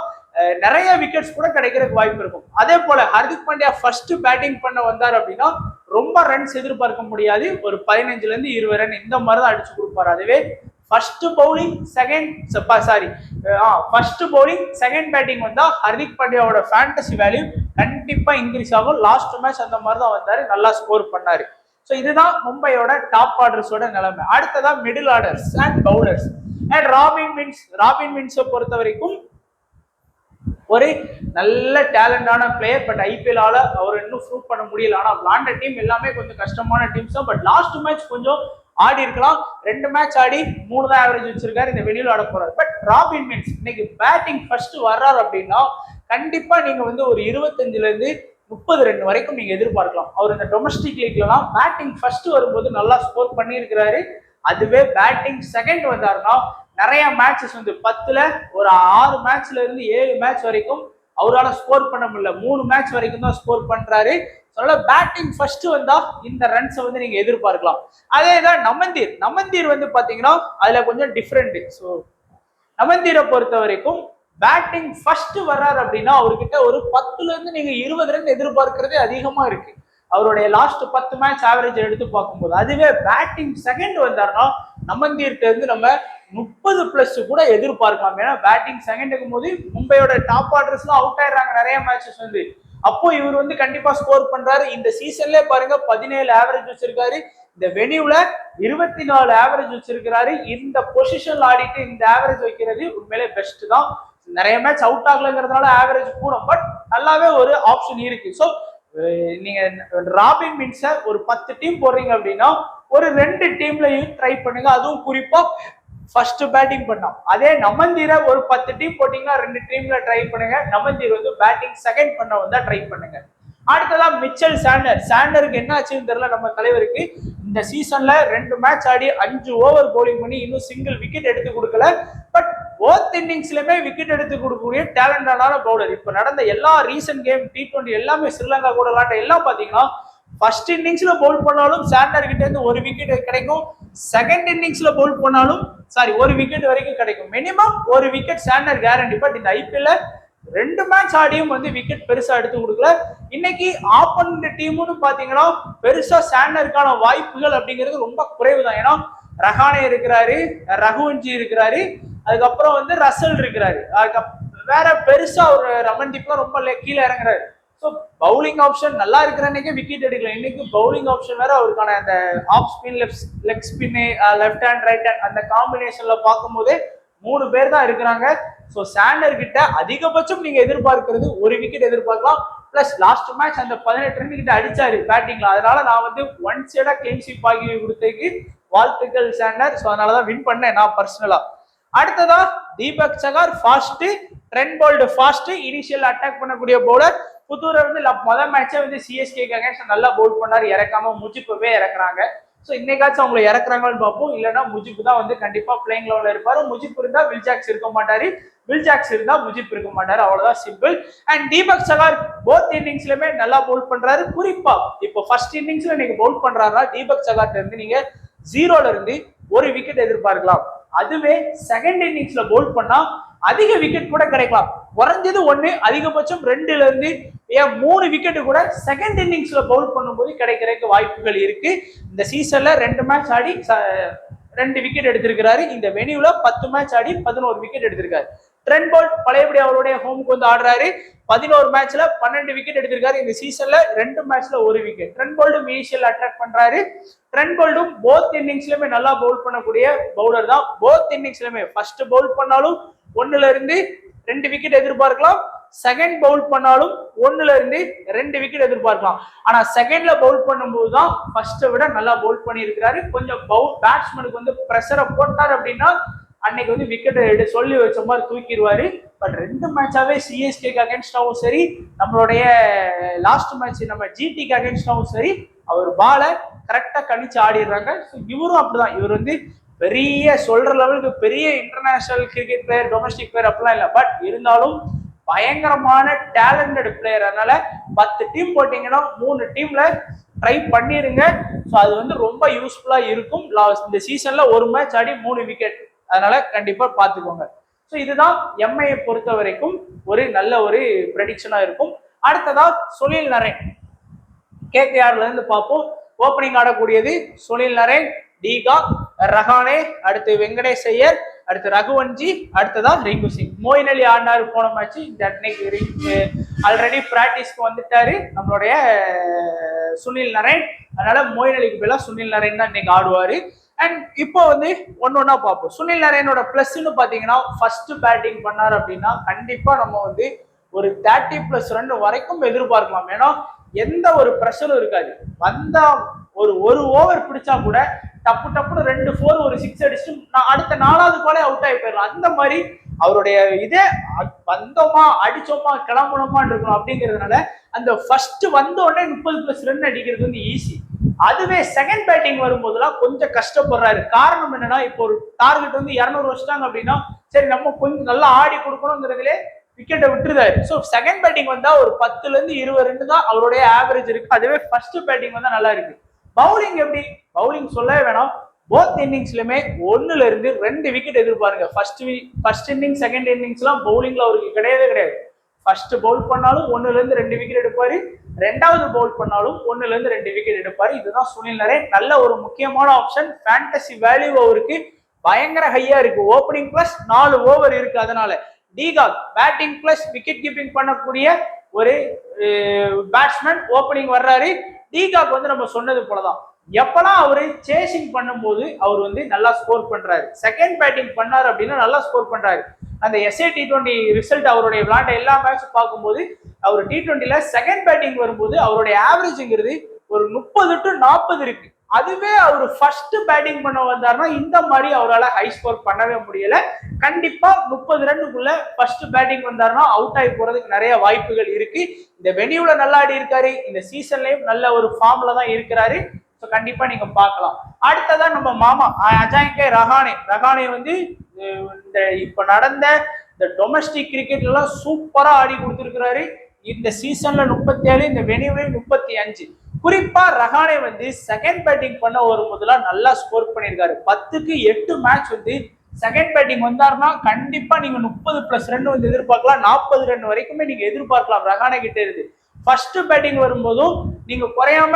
நிறைய விக்கெட்ஸ் கூட கிடைக்கிறதுக்கு வாய்ப்பு இருக்கும். அதே போல ஹார்திக் பாண்டியா ஃபர்ஸ்ட் பேட்டிங் பண்ண வந்தார் அப்படின்னா ரொம்ப ரன்ஸ் எதிர்பார்க்க முடியாது. ஒரு 15ல இருந்து 20 ரன் இந்த மாதிரி தான் அடிச்சு கொடுப்பாரு. அதுவே ஃபர்ஸ்ட் பவுலிங் செகண்ட் பேட்டிங் வந்தா ஹார்திக் பாண்டியாவோட ஃபேண்டசி வேல்யூ கண்டிப்பா இன்க்ரீஸ் ஆகும். லாஸ்ட் மேட்ச் அந்த மாதிரி தான் வந்தாரு, நல்லா ஸ்கோர் பண்ணாரு. ஸோ இதுதான் மும்பையோட டாப் ஆர்டர்ஸோட நிலைமை. அடுத்ததான் middle orders and bowlers. And Robin வின்ஸை பொறுத்த வரைக்கும் ஒரு நல்ல டேலண்டான பிளேயர். பட் ஐபிஎல் அவர் இன்னும் ப்ரூவ் பண்ண முடியல. ஆனா விளாண்ட டீம் எல்லாமே கொஞ்சம் கஷ்டமான டீம்ஸ் தான். பட் லாஸ்ட் மேட்ச் கொஞ்சம் ஆடி இருக்கலாம். 2 மேட்ச் ஆடி 3 தான் ஆவரேஜ் வச்சிருக்காரு. இந்த வெளியில ஆட போறாரு. பட் ராபின் வின்ஸ் இன்னைக்கு பேட்டிங் ஃபர்ஸ்ட் வர்றாரு அப்படின்னா கண்டிப்பா நீங்க வந்து ஒரு 25ல இருந்து 30 ரன் வரைக்கும் நீங்க எதிர்பார்க்கலாம். அவர் இந்த டொமஸ்டிக் லீக்லாம் பேட்டிங் ஃபர்ஸ்ட் வரும்போது நல்லா ஸ்கோர் பண்ணியிருக்கிறாரு. அதுவே பேட்டிங் செகண்ட் வந்தாருன்னா நிறைய மேட்சஸ் வந்து 10ல ஒரு 6 மேட்ச்ல இருந்து 7 மேட்ச் வரைக்கும் அவரால் ஸ்கோர் பண்ண முடியல. 3 மேட்ச் வரைக்கும் தான் ஸ்கோர் பண்றாரு. அதனால பேட்டிங் ஃபர்ஸ்ட் வந்தா இந்த ரன்ஸை வந்து நீங்க எதிர்பார்க்கலாம். அதேதான் நமந்தீர் வந்து பாத்தீங்கன்னா அதுல கொஞ்சம் டிஃப்ரெண்ட். ஸோ நமந்தீரை பொறுத்த வரைக்கும் பேட்டிங் ஃபர்ஸ்ட் வர்றாரு அப்படின்னா அவர்கிட்ட ஒரு 10ல இருந்து நீங்க 20 ரன் எதிர்பார்க்கறதே அதிகமா இருக்கு. அவருடைய லாஸ்ட் 10 மேட்ச் ஆவரேஜ் எடுத்து பார்க்கும்போது. அதுவே பேட்டிங் செகண்ட் வந்தாருன்னா நமந்தீர்கிட்ட இருந்து நம்ம 30+ கூட எதிர்பார்க்கலாம். ஏன்னா பேட்டிங் செகண்ட் இருக்கும் போது மும்பையோட டாப் ஆர்டர்ஸ்லாம் அவுட் ஆயிடுறாங்க நிறைய மேட்சஸ் வந்து. அப்போ இவர் வந்து கண்டிப்பா ஸ்கோர் பண்றாரு. இந்த சீசன்ல பாருங்க 17 ஆவரேஜ் வச்சிருக்காரு. இந்த வெனியூல 24 ஆவரேஜ் வச்சிருக்கிறாரு. இந்த பொசிஷன்ல ஆடிட்டு இந்த ஆவரேஜ் வைக்கிறது உண்மையிலே பெஸ்ட் தான். நிறைய மேட்ச் அவுட் ஆகலங்கிறதுனால ஆவரேஜ் கூட, பட் நல்லாவே ஒரு ஆப்ஷன் இருக்கு. ஸோ நீங்க ராபின் வின்ஸை ஒரு 10 டீம் போடுறீங்க அப்படின்னா ஒரு 2 டீம்லையும் ட்ரை பண்ணுங்க. அதுவும் குறிப்பா ஃபர்ஸ்ட் பேட்டிங் பண்ணோம். அதே நமந்தீரை ஒரு 10 டீம் போட்டீங்கன்னா 2 டீம்ல ட்ரை பண்ணுங்க. நமந்தீர் வந்து பேட்டிங் செகண்ட் பண்ண வந்தா ட்ரை பண்ணுங்க. அடுத்ததான் மிச்சல் சாண்டருக்கு என்ன ஆச்சுன்னு தெரியல நம்ம தலைவருக்கு. இந்த சீசன்ல 2 மேட்ச் ஆடி 5 ஓவர் போலிங் பண்ணி இன்னும் சிங்கிள் விக்கெட் எடுத்து கொடுக்கல. பட் போத் இன்னிங்ஸ்லயுமே விக்கெட் எடுத்து கொடுக்கக்கூடிய டேலண்டான பவுலர். இப்ப நடந்த எல்லா ரீசன்ட் கேம் T20 எல்லாமே ஸ்ரீலங்கா கூட விளாண்ட எல்லாம் பாத்தீங்கன்னா ஃபர்ஸ்ட் இன்னிங்ஸ்ல பவுல் பண்ணாலும் சாண்டர் கிட்ட இருந்து ஒரு விக்கெட் கிடைக்கும். செகண்ட் இன்னிங்ஸ்ல பவுல் பண்ணாலும் ஒரு விக்கெட் வரைக்கும் கிடைக்கும். மினிமம் ஒரு விக்கெட் சாண்டர் கேரண்டி. பட் இந்த ஐபிஎல்ல 2 மேட்ச் ஆடியும் வந்து விக்கெட் பெருசா எடுத்து கொடுக்கல. இன்னைக்கு ஆப்போனன்ட் டீம்னு பாத்தீங்கன்னா பெருசா சாண்டருக்கான வாய்ப்புகள் அப்படிங்கிறது ரொம்ப குறைவு தான். ஏன்னா ரஹானே இருக்கிறாரு, ரகுவன்ஜி இருக்கிறாரு, அதுக்கப்புறம் வந்து ரசல் இருக்கிறாரு. வேற பெருசா ஒரு ரமன்தீப்லாம் ரொம்ப கீழே இறங்குறாரு. ஸோ பவுலிங் ஆப்ஷன் நல்லா இருக்கிற அன்னைக்கு விக்கெட் எடுக்கல. இன்னைக்கு பவுலிங் ஆப்ஷன் வேற அவருக்கான அந்த ஆஃப் ஸ்பின் லெக் ஸ்பின்னு லெஃப்ட் ஹேண்ட் ரைட் ஹேண்ட் அந்த காம்பினேஷன்ல பார்க்கும்போதே 3 பேர் தான் இருக்கிறாங்க. ஸோ சாண்டர் கிட்ட அதிகபட்சம் நீங்க எதிர்பார்க்கிறது ஒரு விக்கெட் எதிர்பார்க்கலாம். பிளஸ் லாஸ்ட் மேட்ச் அந்த 18 ரன் கிட்ட அடிச்சாரு பேட்டிங்ல. அதனால நான் வந்து ஒன் சைடா கிளீன் ஸ்வீப் ஆகி கொடுத்ததுக்கு வாழ்த்துக்கள் சாண்டர். ஸோ அதனாலதான் வின் பண்ணேன் நான் பர்சனலா. அடுத்ததா Deepak Sahar fast, Trent Boult fast, initial attack பண்ணக்கூடிய பவுலர். புத்தூர் வந்து முதல் மேட்சே வந்து சிஎஸ்கேக்கு அகேன்ஸ்ட் நல்லா பவுல் பண்ணாரு. இறக்காம முஜிப்பவே இறக்குறாங்க. ஸோ இன்னைக்காச்சும் அவங்களை இறக்குறாங்கன்னு பார்ப்போம். இல்லைன்னா முஜிப் தான் வந்து கண்டிப்பா பிளேயிங் லெவலில் இருப்பாரு. முஜிப் இருந்தா வில்ஜாக்ஸ் இருக்க மாட்டாரு, வில்ஜாக்ஸ் இருந்தா முஜிப் இருக்க மாட்டாரு. அவ்வளவுதான் simple. And Deepak Chahar both இன்னிங்ஸ்லயுமே நல்லா பவுல் பண்றாரு. குறிப்பா இப்போ ஃபர்ஸ்ட் இன்னிங்ஸ்ல நீங்க பவுல் பண்றாருன்னா தீபக் சகார்ட்ட இருந்து நீங்க 0ல இருந்து ஒரு விக்கெட் எதிர்பார்க்கலாம். அதுவே செகண்ட் இன்னிங்ஸ்ல பவுல் பண்ணா அதிக விக்கெட் கூட கிடைக்கலாம். குறைஞ்சது 1, அதிகபட்சம் 2ல இருந்து 3 விக்கெட் கூட செகண்ட் இன்னிங்ஸ்ல பவுல் பண்ணும்போது கிடைக்கிறதுக்கு வாய்ப்புகள் இருக்கு. இந்த சீசன்ல 2 மேட்ச் ஆடி 2 விக்கெட் எடுத்திருக்கிறாரு. இந்த வெனியூல 10 மேட்ச் ஆடி 11 விக்கெட் எடுத்திருக்காரு. ட்ரெண்ட் போல்ட் பழையபடி அவருடைய ஹோமுக்கு வந்து ஆடுறாரு. 11 மேட்ச்ல 12 விக்கெட் எடுத்திருக்காரு. இந்த சீசன்ல 2 மேட்ச்ல 1 விக்கெட். ட்ரெண்ட் போல்டும் இனிஷியல் அட்ராக்ட் பண்றாரு. ட்ரெண்ட் போல்டும் போத் இன்னிங்ஸ்லயுமே நல்லா பவுல் பண்ணக்கூடிய பவுலர் தான். போத் இன்னிங்ஸ்லயுமே ஃபர்ஸ்ட் பவுல் பண்ணாலும் 1ல இருந்து 2 விக்கெட் எதிர்பார்க்கலாம். செகண்ட் பவுல் பண்ணாலும் 1ல இருந்து 2 விக்கெட் எதிர்பார்க்கலாம். ஆனா செகண்ட்ல பவுல் பண்ணும்போது தான் ஃபர்ஸ்ட்டை விட நல்லா பவுல் பண்ணியிருக்கிறாரு. கொஞ்சம் பேட்ஸ்மேனுக்கு வந்து ப்ரெஷரை போட்டார் அப்படின்னா அன்னைக்கு வந்து விக்கெட்டை சொல்லி வச்ச மாதிரி தூக்கிடுவாரு. பட் 2 மேட்சாவே சிஎஸ்கேக்கு அகேன்ஸ்டாவும் சரி, நம்மளுடைய லாஸ்ட் மேட்ச் நம்ம ஜிடிக்கு அகேன்ஸ்டாவும் சரி, அவர் பாலை கரெக்டா கணிச்சு ஆடிடுறாங்க. இவரும் அப்படிதான். இவர் வந்து பெரிய சொல்ற லெவலுக்கு பெரிய international cricket player, domestic player அப்படிலாம் இல்லை. பட் இருந்தாலும் பயங்கரமான டேலண்டட் பிளேயர். அதனால 10 டீம் போட்டீங்கன்னா 3 டீம்ல ட்ரை பண்ணிருங்க. ஸோ அது வந்து ரொம்ப யூஸ்ஃபுல்லா இருக்கும். இந்த சீசன்ல ஒரு மேட்ச் ஆடி 3 விக்கெட். அதனால கண்டிப்பா பாத்துக்கோங்க. ஸோ இதுதான் எம்ஐயை பொறுத்த வரைக்கும் ஒரு நல்ல ஒரு ப்ரெடிக்ஷனா இருக்கும். அடுத்ததா சுனில் நரேன் கேகேஆர்ல இருந்து பார்ப்போம். ஓப்பனிங் ஆடக்கூடியது சுனில் நரேன், டீகா, ரஹானே, அடுத்து வெங்கடேஷ் ஐயர், அடுத்து ரகுவன்ஜி, அடுத்ததா ரிங்கு சிங். மோயின் அலி ஆடினாரு போன மேட்ச். இந்த அன்னைக்கு ஆல்ரெடி பிராக்டிஸ்க்கு வந்துட்டாரு நம்மளுடைய சுனில் நரேன். அதனால மோயின் அலிக்கு பதிலாக சுனில் நரேன் தான் இன்னைக்கு ஆடுவாரு. அண்ட் இப்போ வந்து ஒன்னொன்னா பார்ப்போம். சுனில் நரேனோட பிளஸ்ன்னு பாத்தீங்கன்னா ஃபர்ஸ்ட் பேட்டிங் பண்ணாரு அப்படின்னா கண்டிப்பா நம்ம வந்து ஒரு 30+ ரன் வரைக்கும் எதிர்பார்க்கலாம். ஏன்னா எந்த ஒரு ப்ரெஷரும் இருக்காது. வந்தா ஒரு ஓவர் பிடிச்சா கூட டப்புன்னு 2 4 ஒரு 6 அடிச்சு அடுத்த 4வது கோலே அவுட் ஆகி போயிடலாம். அந்த மாதிரி அவருடைய இதே வந்தோமா அடிச்சோமா கிளம்பணுமா இருக்கணும். அப்படிங்கிறதுனால அந்த ஃபர்ஸ்ட் வந்த உடனே 30+ ரன் அடிக்கிறது வந்து ஈஸி. அதுவே செகண்ட் பேட்டிங் வரும்போதுலாம் கொஞ்சம் கஷ்டப்படுறாரு. காரணம் என்னன்னா, இப்போ ஒரு டார்கெட் வந்து 200 வச்சுட்டாங்க அப்படின்னா சரி நம்ம கொஞ்சம் நல்லா ஆடி கொடுக்கணுங்கிறதுலே விக்கெட்டை விட்டுருதாரு. ஸோ செகண்ட் பேட்டிங் வந்தா ஒரு 10ல இருந்து 20 ரன் தான் அவருடைய ஆவரேஜ் இருக்கு. அதுவே ஃபர்ஸ்ட் பேட்டிங் வந்தா நல்லா இருக்கு. பவுலிங் எப்படி? பவுலிங் சொல்லவே வேணாம். போத் இன்னிங்ஸ்லயுமே 1ல இருந்து 2 விக்கெட் எதிர்பாருங்க. ஃபர்ஸ்ட் இன்னிங்ஸ் செகண்ட் இன்னிங்ஸ்லாம் பவுலிங்ல அவருக்கு கிடையாது. ஃபர்ஸ்ட் பவுல் பண்ணாலும் 1ல இருந்து 2 விக்கெட் எடுப்பாரு. 2வது பவுல் பண்ணாலும் 1ல இருந்து 2 விக்கெட் எடுப்பாரு. இதுதான் சுனில் நரேன். நல்ல ஒரு முக்கியமான ஆப்ஷன். ஃபேண்டசி வேல்யூ அவருக்கு பயங்கர ஹையா இருக்கு. ஓப்பனிங் பிளஸ் 4 ஓவர் இருக்கு. அதனால de Kock batting plus wicket keeping பண்ணக்கூடிய ஒரு பேட்ஸ்மேன் ஓப்பனிங் வர்றாரு. டீகாக் வந்து நம்ம சொன்னது போலதான் எப்பெல்லாம் அவரு சேசிங் பண்ணும்போது அவர் வந்து நல்லா ஸ்கோர் பண்றாரு. செகண்ட் பேட்டிங் பண்ணாரு அப்படின்னா நல்லா ஸ்கோர் பண்றாரு. அந்த SA T20 ரிசல்ட் அவருடைய விளையாண்ட எல்லா மேட்சும் பார்க்கும்போது அவர் T20ல செகண்ட் பேட்டிங் வரும்போது அவருடைய ஆவரேஜ்ங்கிறது ஒரு 30 to 40 இருக்கு. அதுவே அவர் ஃபர்ஸ்ட் பேட்டிங் பண்ண வந்தாருன்னா இந்த மாதிரி அவரால் ஹை ஸ்கோர் பண்ணவே முடியல. கண்டிப்பா 30 ரன்னுக்குள்ள ஃபர்ஸ்ட் பேட்டிங் வந்தாருன்னா அவுட் ஆகி போறதுக்கு நிறைய வாய்ப்புகள் இருக்கு. இந்த வெனியூல நல்லா ஆடி இருக்காரு. இந்த சீசன்லயும் நல்ல ஒரு ஃபார்ம்ல தான் இருக்கிறாரு. ஸோ கண்டிப்பா நீங்க பார்க்கலாம். அடுத்ததான் நம்ம மாமா அஜாங்கே ரஹானே வந்து இந்த இப்ப நடந்த இந்த டொமஸ்டிக் கிரிக்கெட்ல எல்லாம் சூப்பரா ஆடி கொடுத்திருக்கிறாரு. இந்த சீசன்ல 37, இந்த வெனியூல 35. குறிப்பா ரஹானே வந்து செகண்ட் பேட்டிங் பண்ண வரும்போதெல்லாம் நல்லா ஸ்கோர் பண்ணியிருக்காரு. 10க்கு 8 மேட்ச் வந்து செகண்ட் பேட்டிங் வந்தாருன்னா கண்டிப்பா நீங்க 30+ ரன் வந்து எதிர்பார்க்கலாம். 40 ரன் வரைக்குமே நீங்க எதிர்பார்க்கலாம் ரஹானே கிட்ட இருந்து. ஃபர்ஸ்ட் பேட்டிங் வரும்போதும் நீங்க குறையாம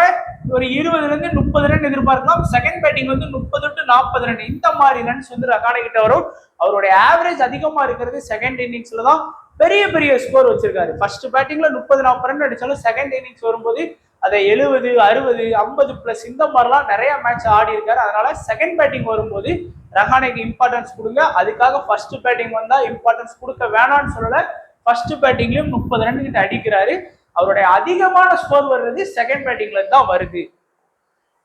ஒரு 20ல இருந்து 30 ரன் எதிர்பார்க்கலாம். செகண்ட் பேட்டிங் வந்து 30 to 40 ரன் இந்த மாதிரி ரன்ஸ் வந்து ரஹானே கிட்ட வரும். அவருடைய ஆவரேஜ் அதிகமா இருக்கிறது செகண்ட் இன்னிங்ஸ்ல தான். பெரிய ஸ்கோர் வச்சிருக்காரு. ஃபர்ஸ்ட் பேட்டிங்ல 30-40 ரன் அடிச்சாலும் செகண்ட் இன்னிங்ஸ் வரும்போது அதை 70, 60, 50+ இந்த மாதிரிலாம் நிறைய மேட்ச் ஆடி இருக்காரு. அதனால செகண்ட் பேட்டிங் வரும்போது ரஹானேக்கு இம்பார்ட்டன்ஸ் கொடுங்க. அதுக்காக ஃபர்ஸ்ட் பேட்டிங் வந்தா இம்பார்ட்டன்ஸ் கொடுக்க வேணாம்னு சொல்லல. ஃபர்ஸ்ட் பேட்டிங்லயும் 30 ரன் கிட்ட அடிக்கிறாரு. அவருடைய அதிகமான ஸ்கோர் வர்றது செகண்ட் பேட்டிங்ல தான் வருது.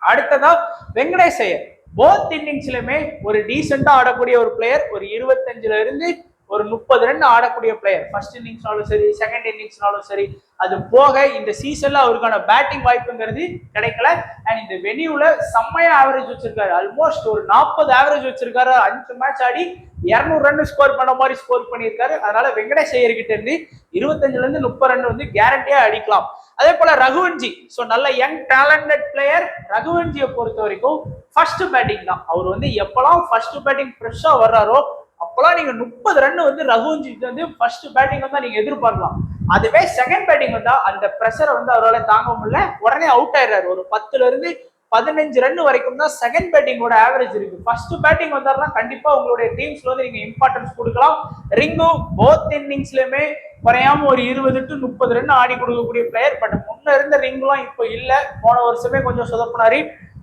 அடுத்ததா வெங்கடேஷ் ஐயர் போத் இன்னிங்ஸ்லயுமே ஒரு டீசெண்டா ஆடக்கூடிய ஒரு பிளேயர். ஒரு 25ல இருந்து ஒரு 30 ரன் ஆடக்கூடிய பிளேயர். ஃபர்ஸ்ட் இன்னிங்ஸ்னாலும் சரி, செகண்ட் இன்னிங்ஸ்னாலும் சரி. அது போக இந்த சீசன்ல அவருக்கான பேட்டிங் வாய்ப்புங்கிறது கிடைக்கல. அண்ட் இந்த வெனியூல செம்மையா ஆவரேஜ் வச்சிருக்காரு. ஆல்மோஸ்ட் ஒரு 40 ஆவரேஜ் வச்சிருக்காரு. 5 மேட்ச் ஆடி 200 ரன் ஸ்கோர் பண்ண மாதிரி ஸ்கோர் பண்ணியிருக்காரு. அதனால வெங்கடேஷ் ஐயர் கிட்ட இருந்து 25ல இருந்து 30 ரன் வந்து கேரண்டியா அடிக்கலாம். அதே போல ரகுவன்ஜி, ஸோ நல்ல யங் டேலண்டட் பிளேயர். ரகுவன்ஜியை பொறுத்த வரைக்கும் ஃபர்ஸ்ட் பேட்டிங் தான். அவர் வந்து எப்பெல்லாம் ஃபர்ஸ்ட் பேட்டிங் ஃப்ரெஷ்ஷா வர்றாரோ அப்பெல்லாம் நீங்க 30 ரன் வந்து ரகுவன்ஜி வந்து ஃபர்ஸ்ட் பேட்டிங் வந்தா நீங்க எதிர்பார்க்கலாம். அதுவே செகண்ட் பேட்டிங் வந்தா அந்த ப்ரெஷரை வந்து அவரால் தாங்க முடியல, உடனே அவுட் ஆயிடுறாரு. ஒரு 10ல இருந்து 15 ரன் வரைக்கும் தான் செகண்ட் பேட்டிங்கோட ஆவரேஜ் இருக்கு. ஃபர்ஸ்ட் பேட்டிங் வந்தாருன்னா கண்டிப்பா உங்களுடைய டீம்ஸ்ல வந்து நீங்க இம்பார்ட்டன்ஸ் கொடுக்கலாம். ரிங்கு போத் இன்னிங்ஸ்லயுமே குறையாம ஒரு 20 to 30 ரன் ஆடி கொடுக்கக்கூடிய பிளேயர். பட் முன்ன இருந்த ரிங்லாம் இப்போ இல்ல. போன வருஷமே கொஞ்சம் சொதப்பினாரு.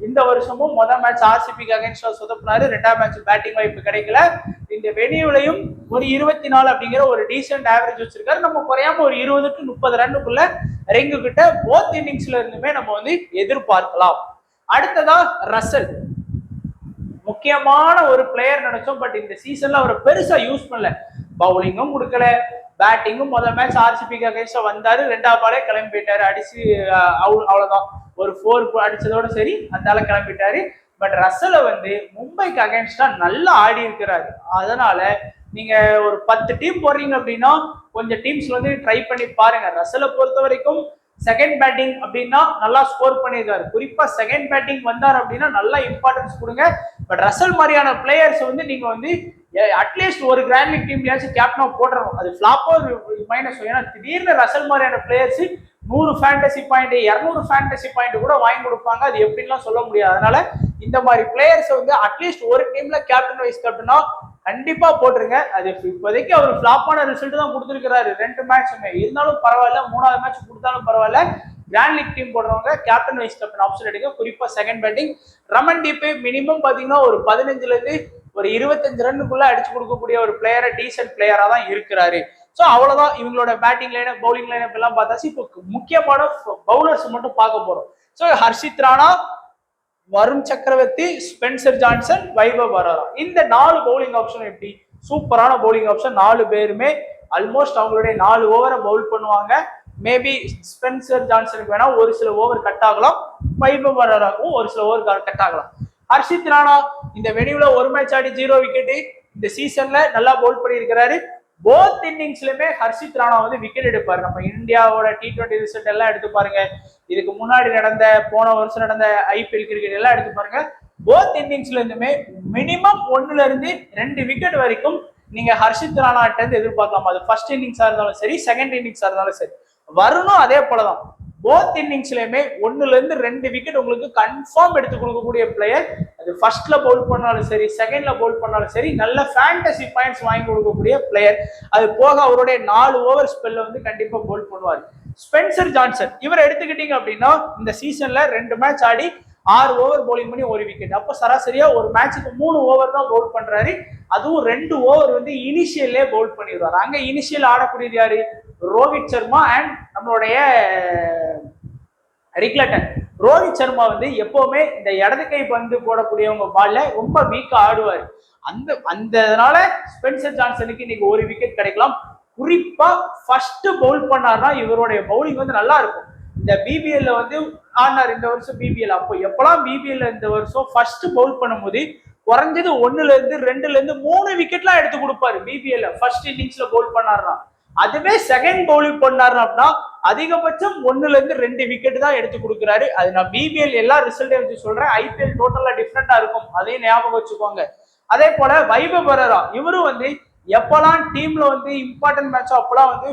இந்த வருஷமும் முதல் மேட்ச் RCBக்கு அகைன்ஸ்டா சொதப்பினாரு. 2ஆம் மேட்ச் பேட்டிங் வாய்ப்பு கிடைக்கல. இந்த வெனியூலையும் ஒரு 24 அப்படிங்கிற ஒரு டீசென்ட் ஆவரேஜ் வச்சிருக்காரு. நம்ம குறையாம ஒரு 20 to 30 ரன்னுக்குள்ள ரெங்கு கிட்ட போத் இன்னிங்ஸ்ல இருந்துமே நம்ம வந்து எதிர்பார்க்கலாம். அடுத்ததா ரசல், முக்கியமான ஒரு பிளேயர் நினைச்சோம், பட் இந்த சீசன்ல அவரை பெருசா யூஸ் பண்ணல. பவுலிங்கும் கொடுக்கல, பேட்டிங்கும் முதல் மேட்ச் ஆர்சிபிக்கு அகைன்ஸ்டா வந்தாரு, 2வது பாலே கிளம்பி போயிட்டாரு, அடிச்சு அவ்வளவுதான் ஒரு 4 அடிச்சதோட சரி அந்த கிளம்பிட்டாரு. பட் ரசலை வந்து மும்பைக்கு அகைன்ஸ்டா நல்லா ஆடி இருக்கிறாரு. அதனால நீங்க ஒரு 10 டீம் போடுறீங்க அப்படின்னா கொஞ்சம் டீம்ஸ் வந்து ட்ரை பண்ணி பாருங்க. ரசலை பொறுத்த வரைக்கும் செகண்ட் பேட்டிங் அப்படின்னா நல்லா ஸ்கோர் பண்ணியிருக்காரு. குறிப்பா செகண்ட் பேட்டிங் வந்தார் அப்படின்னா நல்லா இம்பார்ட்டன்ஸ் கொடுங்க. பட் ரசல் மாதிரியான பிளேயர்ஸ் வந்து நீங்க வந்து அட்லீஸ்ட் ஒரு கிராண்ட் லீக் டீம்லயாச்சும் கேப்டனா போடுறோம். அது ஃபிளாப்போ மைனஸ். ஏன்னா திடீர்னு ரசல் மாதிரியான players 100 fantasy point 200 fantasy point கூட வாங்கி கொடுப்பாங்க. அது எப்படின்லாம் சொல்ல முடியாது. அதனால இந்த மாதிரி பிளேயர்ஸ் வந்து அட்லீஸ்ட் ஒரு டீம்ல கேப்டன் வைஸ் கேப்டனா கண்டிப்பா போட்டுருங்க. அது இப்போதைக்கு அவர் ஃபிளாப்பான ரிசல்ட் தான் கொடுத்துருக்கிறாரு 2 மேட்சுமே. இருந்தாலும் பரவாயில்ல, 3வது மேட்ச் கொடுத்தாலும் பரவாயில்ல. கிராண்ட் லீக் டீம் போடுறவங்க கேப்டன் வைஸ் கேப்டன் ஆப்ஷன் எடுக்க. குறிப்பா செகண்ட் பேட்டிங் ரமன்தீப் மினிமம் பாத்தீங்கன்னா ஒரு 15ல இருந்து ஒரு 25 ரன்னுக்குள்ள அடிச்சு கொடுக்கக்கூடிய ஒரு பிளேயரை டீசென்ட் பிளேயரா தான் இருக்கிறாரு. ஸோ அவ்வளவுதான் இவங்களோட பேட்டிங் லைனப் பவுலிங் லைனப் எல்லாம் பார்த்தாச்சு. இப்போ முக்கியமான பவுலர்ஸ் மட்டும் பார்க்க போறோம். ஸோ ஹர்ஷித் ராணா, வருண் சக்கரவர்த்தி, ஸ்பென்சர் ஜான்சன், வைபவ் வராரா, இந்த 4 பவுலிங் ஆப்ஷன் எப்படி சூப்பரான பவுலிங் ஆப்ஷன். 4 பேருமே ஆல்மோஸ்ட் அவங்களுடைய 4 ஓவரை பவுல் பண்ணுவாங்க. மேபி ஸ்பென்சர் ஜான்சனுக்கு வேணா ஒரு சில ஓவர் கட் ஆகலாம், வைபவ் வராராக்கும் ஒரு சில ஓவர் கட் ஆகலாம். ஹர்ஷித் ராணா இந்த வெனியூல ஒரு மேட்ச் ஆடி 0 விக்கெட். இந்த சீசன்ல நல்லா பவுல் பண்ணியிருக்கிறாரு. போத் இன்னிங்ஸ்லயுமே ஹர்ஷித் ராணா வந்து விக்கெட் எடுப்பாரு. நம்ம இந்தியாவோட T20 ரிசல்ட் எல்லாம் எடுத்து பாருங்க, இதுக்கு முன்னாடி நடந்த போன வருஷம் நடந்த IPL கிரிக்கெட் எல்லாம் எடுத்து பாருங்க. போத் இன்னிங்ஸ்ல இருந்துமே மினிமம் 1ல இருந்து 2 விக்கெட் வரைக்கும் நீங்க ஹர்ஷித் ராணா இருந்து எதிர்பார்க்கலாம். அது ஃபர்ஸ்ட் இன்னிங்ஸா இருந்தாலும் சரி, செகண்ட் இன்னிங்ஸா இருந்தாலும் சரி. வருணும் அதே போலதான். போத் இன்னிங்ஸ்லயுமே 1ல இருந்து 2 விக்கெட் உங்களுக்கு கன்ஃபார்ம் எடுத்து கொடுக்கக்கூடிய பிளேயர். அது ஃபர்ஸ்ட்ல பவுல் பண்ணாலும் சரி, செகண்ட்ல பவுல் பண்ணாலும் சரி, நல்ல ஃபேண்டசி பாயிண்ட்ஸ் வாங்கி கொடுக்கக்கூடிய பிளேயர். அது போக அவருடைய 4 ஓவர் ஸ்பெல்ல வந்து கண்டிப்பா பவுல் பண்ணுவார். ஸ்பென்சர் ஜான்சன் இவரை எடுத்துக்கிட்டீங்க அப்படின்னா இந்த சீசன்ல 2 மேட்ச் ஆடி 6 ஓவர் பவுலிங் பண்ணி 1 விக்கெட். அப்போ சராசரியா ஒரு மேட்சுக்கு 3 ஓவர் தான் பவுல் பண்றாரு. அதுவும் 2 ஓவர் வந்து இனிஷியல்லே பவுல் பண்ணிடுவாரு. அங்க இனிஷியல் ஆடக்கூடியது யாரு? ரோஹித் சர்மா அண்ட் நம்மளுடைய ரிக்லட்டன். ரோஹித் சர்மா வந்து எப்பவுமே இந்த இடது கை பந்து போடக்கூடியவங்க பால்ல ரொம்ப வீக்கா ஆடுவார். அதனால ஸ்பென்சர் ஜான்சனுக்கு இன்னைக்கு 1 விக்கெட் கிடைக்கலாம். குறிப்பா ஃபர்ஸ்ட் பவுல் பண்ணார்னா இவருடைய பவுலிங் வந்து நல்லா இருக்கும். இந்த பிபிஎல்ல வந்து ஆனார் இந்த வருஷம் பிபிஎல். அப்போ எப்பெல்லாம் பிபிஎல்ல இந்த வருஷம் ஃபர்ஸ்ட் பவுல் பண்ணும்போது குறைஞ்சது 1ல இருந்து 2ல இருந்து 3 விக்கெட்லாம் எடுத்து கொடுப்பாரு. பிபிஎல்ல ஃபர்ஸ்ட் இன்னிங்ஸ்ல பவுல் பண்ணார்னா. அதுவே செகண்ட் பவுலிங் பண்ணாரு அப்படின்னா அதிகபட்சம் 1ல இருந்து 2 விக்கெட் தான் எடுத்து கொடுக்குறாரு. அது நான் பிபிஎல் எல்லா ரிசல்ட்டையும் வச்சு சொல்றேன். IPL டோட்டலா டிஃப்ரெண்டா இருக்கும், அதையும் ஞாபகம் வச்சுக்கோங்க. அதே போல வைபவ் வராரா, இவரும் வந்து எப்பெல்லாம் டீம்ல வந்து இம்பார்ட்டன்ட் மேட்சோ அப்பெல்லாம் வந்து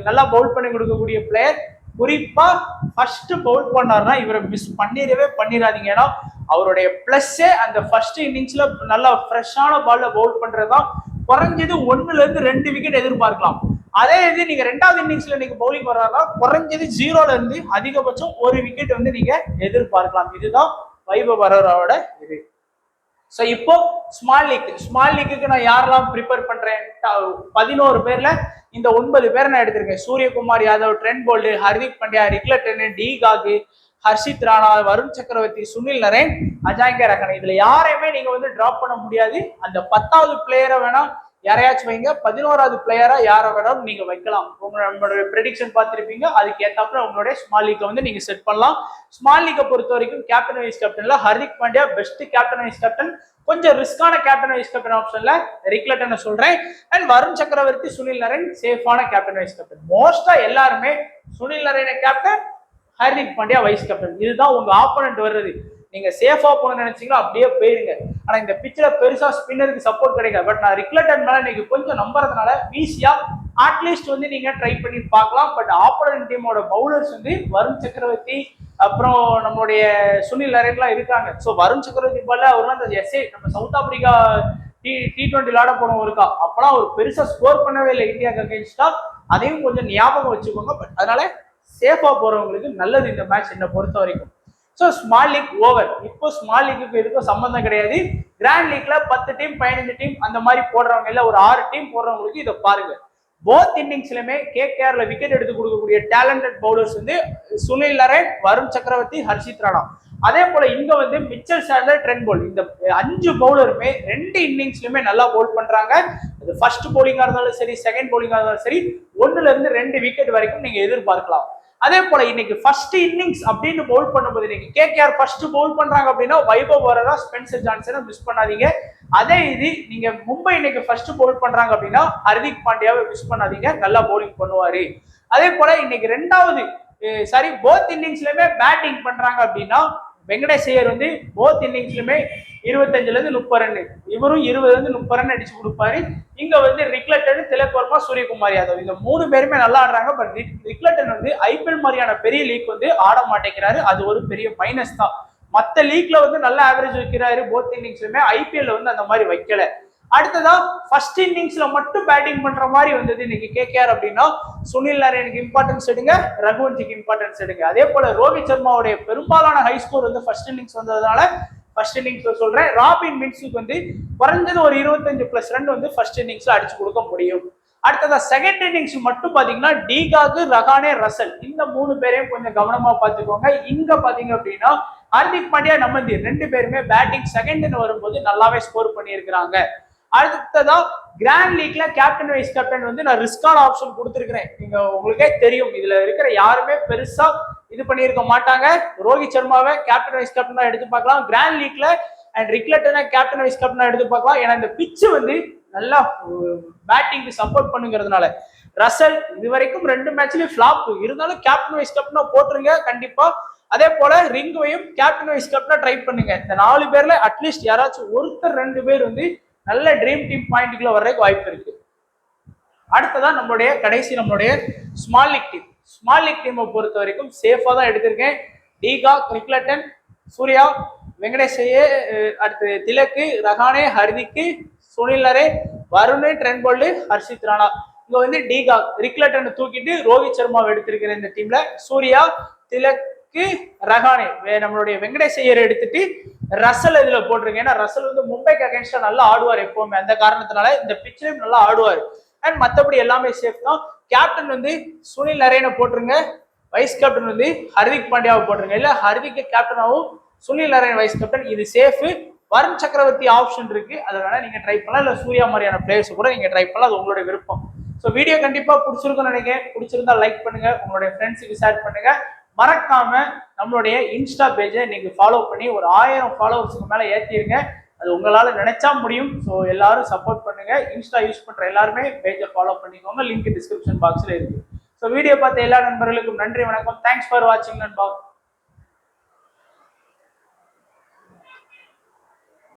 நல்லா பவுல் பண்ணி கொடுக்கக்கூடிய பிளேயர். குறிப்பா ஃபர்ஸ்ட் பவுல் பண்ணாருன்னா இவரை மிஸ் பண்ணிடாதீங்க. ஏன்னா அவருடைய பிளஸ்ஸே அந்த ஃபர்ஸ்ட் இன்னிங்ஸ்ல நல்லா ஃப்ரெஷ்ஷான பால்ல பவுல் பண்றதுதான். குறைஞ்சது 1ல இருந்து 2 விக்கெட் எதிர்பார்க்கலாம். அதே இது நீங்க 2வது இன்னிங்ஸ்ல நீங்க பவுலிங் வர்றாரா குறைஞ்சது 0ல இருந்து அதிகபட்சம் 1 விக்கெட் வந்து நீங்க எதிர்பார்க்கலாம். இதுதான் வைபவ் வராராவோட இது. ஸோ இப்போ ஸ்மால் லீக்கு நான் யாரெல்லாம் ப்ரிப்பேர் பண்றேன்? 11 பேர்ல இந்த 9 பேரை நான் எடுத்திருக்கேன். Suryakumar Yadav, Trent Boult, Hardik Pandya, Rickelton, de Kock, Harshit Rana, Varun Chakravarthy, Sunil Naren, அஜாங்கியா Rahane. இதுல யாரையுமே நீங்க வந்து டிராப் பண்ண முடியாது. அந்த 10வது பிளேயரை வேணா யாரையாச்சும் வைங்க, 11வது பிளேயரா யாரை வேணாலும் நீங்க வைக்கலாம். நம்மளுடைய ப்ரெடிக்ஷன் பார்த்துருப்பீங்க, அதுக்கு ஏத்தாப்புல உங்களுடைய ஸ்மால் லீக்கை வந்து நீங்க செட் பண்ணலாம். ஸ்மால் லீக்கை பொறுத்த வரைக்கும் கேப்டன் வைஸ் கேப்டன்ல Hardik Pandya best captain vice captain. கொஞ்சம் ரிஸ்கான கேப்டன் வைஸ் கேப்டன் ஆப்ஷன்ல ரிக்லட்டன் சொல்றேன். அண்ட் வருண் சக்கரவர்த்தி, சுனில் நரேன் சேஃபான கேப்டன் வைஸ் கேப்டன். மோஸ்டா எல்லாருமே சுனில் நரேனை captain, Hardik Pandya vice captain. இதுதான் உங்க ஆப்போனன்ட் வர்றது. நீங்க சேஃபா போகணும்னு நினைச்சீங்களா அப்படியே போயிருங்க. ஆனா இந்த பிச்சில் பெருசா ஸ்பின்னருக்கு சப்போர்ட் கிடைக்காது. பட் நான் ரிக்லட்டன் மேல நீங்க கொஞ்சம் நம்புறதுனால ஈஸியா அட்லீஸ்ட் வந்து நீங்க ட்ரை பண்ணி பார்க்கலாம். பட் ஆப்போனன்ட் டீமோட பவுலர்ஸ் வந்து வருண் சக்கரவர்த்தி அப்புறம் நம்மளுடைய சுனில் நரேன்லாம் இருக்காங்க. ஸோ வருண் சக்கரவர்த்தி பால்ல அவர் அந்த எஸ்ஏ நம்ம சவுத் ஆப்பிரிக்கா T20 விளையாட போனவங்க இருக்கா, அப்பெல்லாம் அவர் பெருசா ஸ்கோர் பண்ணவே இல்லை இந்தியாவுக்கு அகேன்ஸ்டா. அதையும் கொஞ்சம் ஞாபகம் வச்சுக்கோங்க. பட் அதனால சேஃபா போறவங்களுக்கு நல்லது இந்த மேட்ச் என்னை பொறுத்த வரைக்கும். So small league over. இப்போ ஸ்மால் லீக்கு இருக்கும் சம்பந்தம் கிடையாது. கிராண்ட் லீக்ல 10 டீம் 15 டீம் அந்த மாதிரி போடுறவங்க இல்ல ஒரு 6 டீம் போடுறவங்களுக்கு இதை பாருங்க. போத் இன்னிங்ஸ்லுமே கேகேஆர்ல விக்கெட் எடுத்து கொடுக்கக்கூடிய டேலண்டட் பவுலர்ஸ் வந்து சுனில் நரேன், வருண் சக்கரவர்த்தி, ஹர்ஷித் ராணா. அதே போல இங்க வந்து மிச்சல் சாண்டர், ட்ரெண்ட் போல்ட், இந்த 5 பவுலருமே 2 இன்னிங்ஸ்லுமே நல்லா பவுல் பண்றாங்க. அது ஃபர்ஸ்ட் பவுலிங்கா இருந்தாலும் சரி, செகண்ட் பவுலிங்கா இருந்தாலும் சரி, 1ல இருந்து 2 விக்கெட் வரைக்கும் நீங்க எதிர்பார்க்கலாம். அதே போல இன்னைக்கு ஃபர்ஸ்ட் இன்னிங்ஸ் அப்படின்னு பவுல் பண்ணும்போது இன்னைக்கு கேகேஆர் ஃபர்ஸ்ட் பவுல் பண்றாங்க அப்படின்னா வைபவ் வரரா, ஸ்பென்சர் ஜான்சனை மிஸ் பண்ணாதீங்க. அதே இது நீங்க மும்பை இன்னைக்கு ஃபர்ஸ்ட் பவுல் பண்றாங்க அப்படின்னா ஹர்திக் பாண்டியாவை மிஸ் பண்ணாதீங்க, நல்லா பவுலிங் பண்ணுவாரு. அதே போல இன்னைக்கு ரெண்டாவது போத் இன்னிங்ஸ்லயுமே பேட்டிங் பண்றாங்க அப்படின்னா வெங்கடேஷ் ஐயர் வந்து போத் இன்னிங்ஸ்லுமே 25ல இருந்து 30 ரன், இவரும் 20ல இருந்து 30 ரன் அடிச்சு கொடுப்பாரு. இங்க வந்து ரிக்லட்டன், திலக் வர்மா, சூரியகுமார் யாதவ் இந்த 3 பேருமே நல்லா ஆடுறாங்க. பட் ரிக்லட்டன் வந்து ஐபிஎல் மாதிரியான பெரிய லீக் வந்து ஆட மாட்டேங்கிறாரு. அது ஒரு பெரிய மைனஸ் தான். மத்த லீக்ல வந்து நல்ல ஆவரேஜ் வைக்கிறாரு போத் இன்னிங்ஸ்லுமே, ஐபிஎல் வந்து அந்த மாதிரி வைக்கல. அடுத்ததா ஃபர்ஸ்ட் இன்னிங்ஸ்ல மட்டும் பேட்டிங் பண்ற மாதிரி வந்தது இன்னைக்கு கேகேஆர் அப்படின்னா சுனில் நரேனுக்கு இம்பார்ட்டன்ஸ் எடுங்க, ரகுவன்ஷிக்கு இம்பார்ட்டன்ஸ் எடுங்க. அதே போல ரோஹித் சர்மாவுடைய பெரும்பாலான ஹை ஸ்கோர் வந்து ஃபர்ஸ்ட் இன்னிங்ஸ் வந்ததுனால ஃபர்ஸ்ட் இன்னிங்ஸ்ல சொல்றேன். ராபின் மின்ஸுக்கு வந்து குறைஞ்சது ஒரு 25+ ரன் வந்து ஃபர்ஸ்ட் இன்னிங்ஸ்ல அடிச்சு கொடுக்க முடியும். அடுத்ததா செகண்ட் இன்னிங்ஸ் மட்டும் பாத்தீங்கன்னா டிகாக், ரஹானே, ரசல் இந்த 3 பேரையும் கொஞ்சம் கவனமா பாத்துக்கோங்க. இங்க பாத்தீங்க அப்படின்னா ஹர்திக் பாண்டியா, நமந்தீர் 2 பேருமே பேட்டிங் செகண்ட்னு வரும்போது நல்லாவே ஸ்கோர் பண்ணியிருக்கிறாங்க. அடுத்ததா கிராண்ட் லீக்ல கேப்டன் வைஸ் கேப்டன் வந்து நான் ரிஸ்கான ஆப்ஷன் கொடுத்துருக்கிறேன். நீங்க உங்களுக்கே தெரியும் இதுல இருக்கிற யாருமே பெருசா இது பண்ணியிருக்க மாட்டாங்க. ரோஹித் சர்மாவை கேப்டன் வைஸ் கேப்டனா எடுத்து பார்க்கலாம். கிராண்ட் லீக்ல அண்ட் ரிக்லட்டனை கேப்டன் வைஸ் கேப்டனா எடுத்து பார்க்கலாம். ஏன்னா இந்த பிச்சு வந்து நல்லா பேட்டிங்க்கு சப்போர்ட் பண்ணுங்கிறதுனால. ரசல் இது வரைக்கும் 2 மேட்ச்லயும் ஃபிளாப் இருந்தாலும் கேப்டன் வைஸ் கேப்டனா போட்டுருங்க கண்டிப்பா. அதே போல ரிங்குவையும் கேப்டன் வைஸ் கேப்டனா ட்ரை பண்ணுங்க. இந்த 4 பேர்ல அட்லீஸ்ட் யாராச்சும் ஒருத்தர் 2 பேர் வந்து நல்ல ட்ரீம் டீம் பாயிண்ட்டுக்குள்ள வர்றதுக்கு வாய்ப்பு இருக்கு. அடுத்ததான் நம்மளுடைய small league team. Small league டீமை பொறுத்த வரைக்கும் சேஃபா தான் எடுத்திருக்கேன். டிகாக், ரிக்லட்டன், சூர்யா, வெங்கடேஷ் ஐயர், அடுத்து திலக்கு, ரஹானே, ஹர்திக்கு, சுனில் நரேன், வருண், ட்ரெண்ட் போல்ட், ஹர்ஷித் ராணா. இங்க வந்து டிகாக், ரிக்லட்டன் தூக்கிட்டு ரோஹித் சர்மாவை எடுத்திருக்கிற இந்த டீம்ல சூர்யா, திலக், ரஹானே, நம்மளுடைய வெங்கடேஷ் ஐயர் எடுத்துட்டு ரசல் இதுல போட்டிருக்கேன். ஏன்னா ரசல் வந்து மும்பைக்கு அகேன்ஸ்டா நல்லா ஆடுவார் எப்பவுமே. அந்த காரணத்தினால இந்த பிச்சிலையும் நல்லா ஆடுவார். அண்ட் மற்றபடி எல்லாமே சேஃப் தான். கேப்டன் வந்து சுனில் நரேனை போட்டுருங்க, வைஸ் கேப்டன் வந்து ஹர்திக் பாண்டியாவை போட்டுருங்க. இல்ல ஹர்திக் கேப்டனாகவும் சுனில் நரேன் வைஸ் கேப்டன், இது சேஃப். வருண் சக்கரவர்த்தி ஆப்ஷன் இருக்கு, அதை வேணா நீங்க ட்ரை பண்ணலாம். இல்ல சூர்யா மாதிரியான பிளேயர்ஸ் கூட நீங்க ட்ரை பண்ணலாம், அது உங்களுடைய விருப்பம். ஸோ வீடியோ கண்டிப்பா பிடிச்சிருக்கும்னு நினைக்கிறேன். பிடிச்சிருந்தா லைக் பண்ணுங்க, உங்களுடைய ஃப்ரெண்ட்ஸுக்கு ஷேர் பண்ணுங்க. மறக்காம நம்மளுடைய இன்ஸ்டா பேஜை நீங்க ஃபாலோ பண்ணி ஒரு 1000 ஃபாலோவர்ஸுக்கு மேல ஏற்றிருங்க. அது உங்களால நினைச்சா முடியும். ஸோ எல்லாரும் சப்போர்ட் பண்ணுங்க. இன்ஸ்டா யூஸ் பண்ற எல்லாருமே பேஜை ஃபாலோ பண்ணிக்கோங்க. லிங்க் டிஸ்கிரிப்ஷன் பாக்ஸ்ல இருக்கு. ஸோ வீடியோ பார்த்த எல்லா நண்பர்களுக்கும் நன்றி, வணக்கம். தேங்க்ஸ் ஃபார் வாட்சிங் நண்பா.